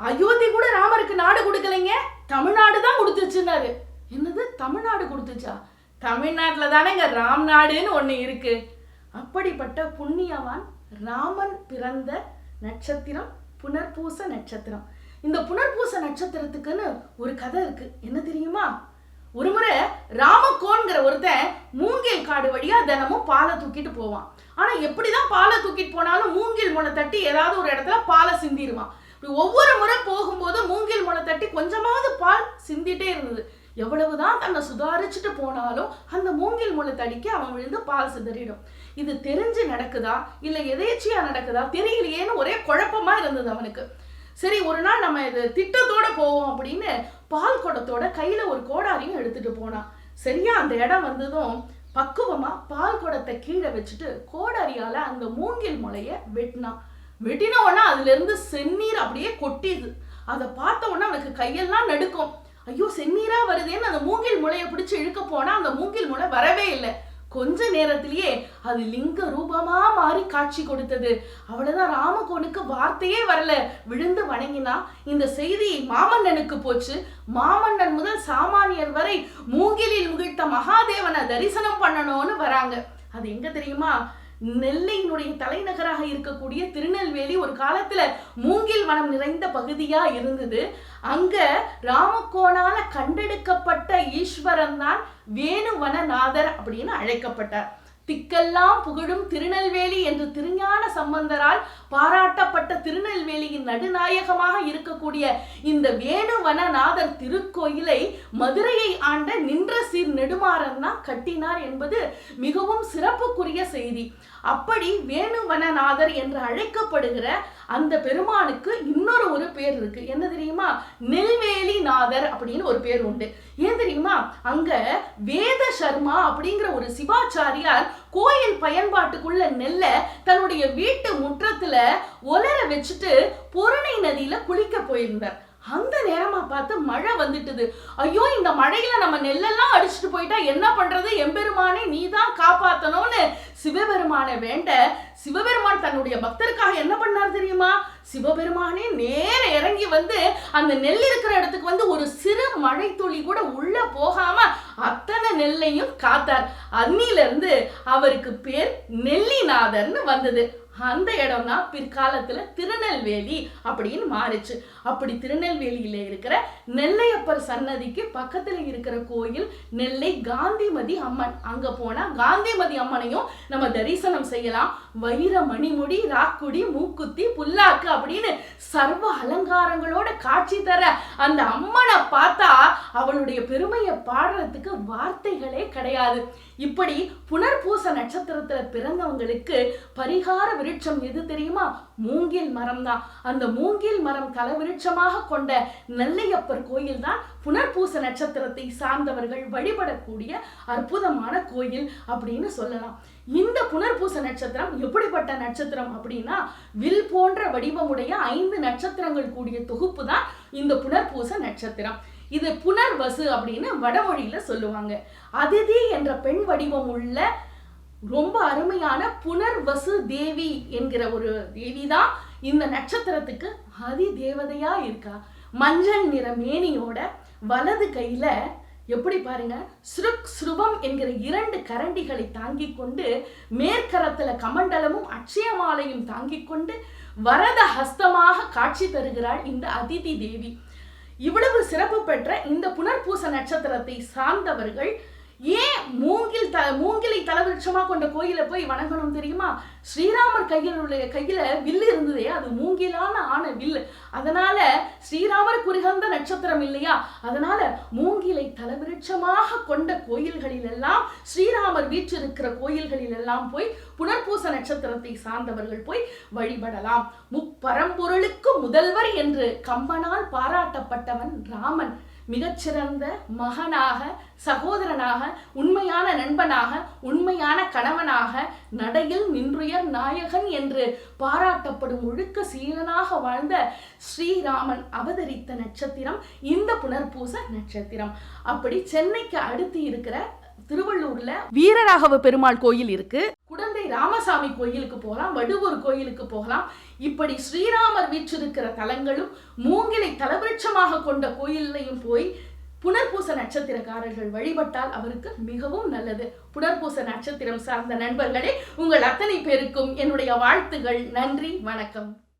அயோத்தி கூட ராமருக்கு நாடு கொடுக்கலைங்க, தமிழ்நாடு தான் கொடுத்துச்சுன்னாரு. என்னது தமிழ்நாடு கொடுத்துச்சா? தமிழ்நாட்டுல தானேங்க ராம் நாடுன்னு ஒண்ணு இருக்கு. அப்படிப்பட்ட புண்ணியவான் ராமன் பிறந்த நட்சத்திரம் புனர்பூச நட்சத்திரம். இந்த புனர்பூச நட்சத்திரத்துக்குன்னு ஒரு கதை இருக்கு. என்ன தெரியுமா? ஒரு முறை ராமகோன்கிற ஒருத்தன் மூங்கில் காடு வழியா தினமும் பாலை தூக்கிட்டு போவான். ஆனா எப்படிதான் பாலை தூக்கிட்டு போனாலும் மூங்கில் முளை தட்டி ஏதாவது ஒரு இடத்துல பாலை சிந்திடுவான். ஒவ்வொரு முறை போகும்போது மூங்கில் முளை தட்டி கொஞ்சமாவது பால் சிந்திட்டே இருந்தது. எவ்வளவுதான் தன்னை சுதாரிச்சுட்டு போனாலும் அந்த மூங்கில் முளை தடிக்க அவன் விழுந்து பால் சிதறிடும். இது தெரிஞ்சு நடக்குதா இல்ல எதேச்சியா நடக்குதா தெரியலையேன்னு ஒரே குழப்பமா இருந்தது அவனுக்கு. சரி, ஒரு நாள் நம்ம இது திட்டத்தோட போவோம் அப்படின்னு பால் குடத்தோட கையில ஒரு கோடாரியும் எடுத்துட்டு போனான். சரியா அந்த இடம் வந்ததும் பக்குவமா பால் குடத்தை கீழே வச்சுட்டு கோடாரியால அந்த மூங்கில் முளைய வெட்டின உடனே அதுல இருந்து செந்நீர் அப்படியே கொட்டிது. அதை பார்த்த உடனே அவனுக்கு கையெல்லாம் நடுக்கும். ஐயோ, செந்நீரா வருதேன்னு அந்த மூங்கில் முளைய பிடிச்சு இழுக்க போனா அந்த மூங்கில் முளை வரவே இல்லை. கொஞ்ச நேரத்திலேயே அது லிங்க ரூபமா மாறி காட்சி கொடுத்தது. அவ்வளவுதான், ராமகோனுக்கு வார்த்தையே வரல, விழுந்து வணங்கினா. இந்த செய்தி மாமன்னனுக்கு போச்சு. மாமன்னன் முதல் சாமானியர் வரை மூங்கிலில் முகிழ்த்த மகாதேவனை தரிசனம் பண்ணணும்னு வராங்க. அது எங்க தெரியுமா? நெல்லையினுடைய தலைநகராக இருக்கக்கூடிய திருநெல்வேலி ஒரு காலத்துல மூங்கில் வனம் நிறைந்த பகுதியா இருந்தது. அங்க ராமகோனால கண்டெடுக்கப்பட்ட ஈஸ்வரன் தான் வேணுவனநாதர் அப்படின்னு அழைக்கப்பட்டார். திக்கெல்லாம் புகழும் திருநெல்வேலி என்று திருஞான சம்பந்தரால் பாராட்டப்பட்ட திருநெல்வேலியின் நடுநாயகமாக இருக்கக்கூடிய இந்த வேணுவனநாதர் திருக்கோயிலை மதுரையை ஆண்ட நின்ற சீர் நெடுமாறன் தான் கட்டினார் என்பது மிகவும் சிறப்புக்குரிய செய்தி. அப்படி வேணுவனநாதர் என்று அழைக்கப்படுகிற அந்த பெருமானுக்கு இன்னொரு ஒரு பேர் இருக்கு. என்ன தெரியுமா? நெல்வேலி நாதர் அப்படின்னு ஒரு பேர் உண்டு. ஏன் தெரியுமா? அங்க வேத சர்மா அப்படிங்கிற ஒரு சிவாச்சாரியார் கோயில் பயன்பாட்டுக்குள்ள நெல்ல தன்னுடைய வீட்டு முற்றத்துல ஒலர வச்சுட்டு பொருணை நதியில குளிக்க போயிருந்தார். அந்த நேரமா பார்த்து மழை வந்துட்டுது. ஐயோ, இந்த மழையில நம்ம நெல்லெல்லாம் அடிச்சுட்டு போயிட்டா என்ன பண்றது? எம்பெருமானே நீதான் காப்பாத்தணும்னு சிவபெருமானை வேண்ட, சிவபெருமான் தன்னுடைய பக்தருக்காக என்ன பண்ணார் தெரியுமா? சிவபெருமானே நேர இறங்கி வந்து அந்த நெல் இருக்கிற இடத்துக்கு வந்து ஒரு சிறு மழை துளி கூட உள்ள போகாம அத்தனை நெல்லையும் காத்தார். அன்னில இருந்து அவருக்கு பேர் நெல்லிநாதர்னு வந்தது. அந்த இடம் தான் பிற்காலத்துல திருநெல்வேலி அப்படின்னு மாறிச்சு. அப்படி திருநெல்வேலியில இருக்கிற நெல்லையப்பர் சன்னதிக்கு பக்கத்துல இருக்கிற கோயில் நெல்லை காந்திமதி அம்மன். அங்க போனா காந்திமதி அம்மனையும் நம்ம தரிசனம் செய்யலாம். வைர மணிமுடி, ராக்குடி, மூக்குத்தி, புல்லாக்கு அப்படின்னு சர்வ அலங்காரங்களோட காட்சி தர அந்த அம்மனை பார்த்தா அவளுடைய பெருமையை பாடுறதுக்கு வார்த்தைகளே கிடையாது. இப்படி புனர்பூச நட்சத்திரத்துல பிறந்தவங்களுக்கு பரிகார விருட்சம் எது தெரியுமா? மூங்கில் மரம் தான். அந்த மூங்கில் மரம் தலவிருட்சமாக கொண்ட நெல்லையப்பர் கோயில் தான் புனர்பூச நட்சத்திரத்தை சார்ந்தவர்கள் வழிபடக்கூடிய அற்புதமான கோயில் அப்படின்னு சொல்லலாம். இந்த புனர்பூச நட்சத்திரம் எப்படிப்பட்ட நட்சத்திரம் அப்படின்னா, வில் போன்ற வடிவமுடைய 5 நட்சத்திரங்கள் கூடிய தொகுப்பு தான் இந்த புனர்பூச நட்சத்திரம். இது புனர்வசு அப்படின்னு வடமொழியில சொல்லுவாங்க. அதிதி என்ற பெண் வடிவம் உள்ள ரொம்ப அருமையான புனர்வசு தேவி என்கிற ஒரு தேவி தான் இந்த நட்சத்திரத்துக்கு அதி தேவதையா இருக்கா. மஞ்சள் நிற மேனியோட வலது கையில எப்படி பாருங்க, ஸ்ருக் ஸ்ருவம் என்கிற 2 கரண்டிகளை தாங்கி கொண்டு மேற்கரத்துல கமண்டலமும் அட்சயமாலையும் தாங்கி கொண்டு வரத ஹஸ்தமாக காட்சி தருகிறாள் இந்த அதிதி தேவி. இவ்வளவு சிறப்பு பெற்ற இந்த புனர்பூச நட்சத்திரத்தை சார்ந்தவர்கள் ஏன் மூங்கிலை தலவிருட்சமா கொண்ட கோயில போய் வணங்கணும் தெரியுமா? ஸ்ரீராமர் கையில வில்லு இருந்ததே, அது மூங்கிலான ஆன வில்லு. அதனால ஸ்ரீராமர் குறிகந்த நட்சத்திரம் இல்லையா? அதனால மூங்கிலை தலவிருட்சமாக கொண்ட கோயில்களில் எல்லாம், ஸ்ரீராமர் வீற்றிருக்கிற கோயில்களில் எல்லாம் போய் புனர்பூச நட்சத்திரத்தை சார்ந்தவர்கள் போய் வழிபடலாம். முப்பரம்பொருளுக்கு முதல்வர் என்று கம்பனால் பாராட்டப்பட்டவன் ராமன் மிகச்சிறந்த மகனாக, சகோதரனாக, உண்மையான நண்பனாக, உண்மையான கணவனாக, நடையில் நின்றுயர் நாயகன் என்று பாராட்டப்படும் ஒழுக்க சீலனாக வாழ்ந்த ஸ்ரீராமன் அவதரித்த நட்சத்திரம் இந்த புனர்பூச நட்சத்திரம். அப்படி சென்னைக்கு அடுத்து இருக்கிற திருவள்ளூர்ல வீரராகவ பெருமாள் கோயில் இருக்கு. குடந்தை ராமசாமி கோயிலுக்கு போகலாம், வடுவூர் கோயிலுக்கு போகலாம். இப்படி ஸ்ரீராமர் வீற்றிருக்கிற தலங்களும் மூங்கிலை தலவிருட்சமாக கொண்ட கோயிலையும் போய் புனர்பூச நட்சத்திரக்காரர்கள் வழிபட்டால் அவருக்கு மிகவும் நல்லது. புனர்பூச நட்சத்திரம் சார்ந்த நண்பர்களே, உங்கள் அத்தனை பேருக்கும் என்னுடைய வாழ்த்துகள். நன்றி, வணக்கம்.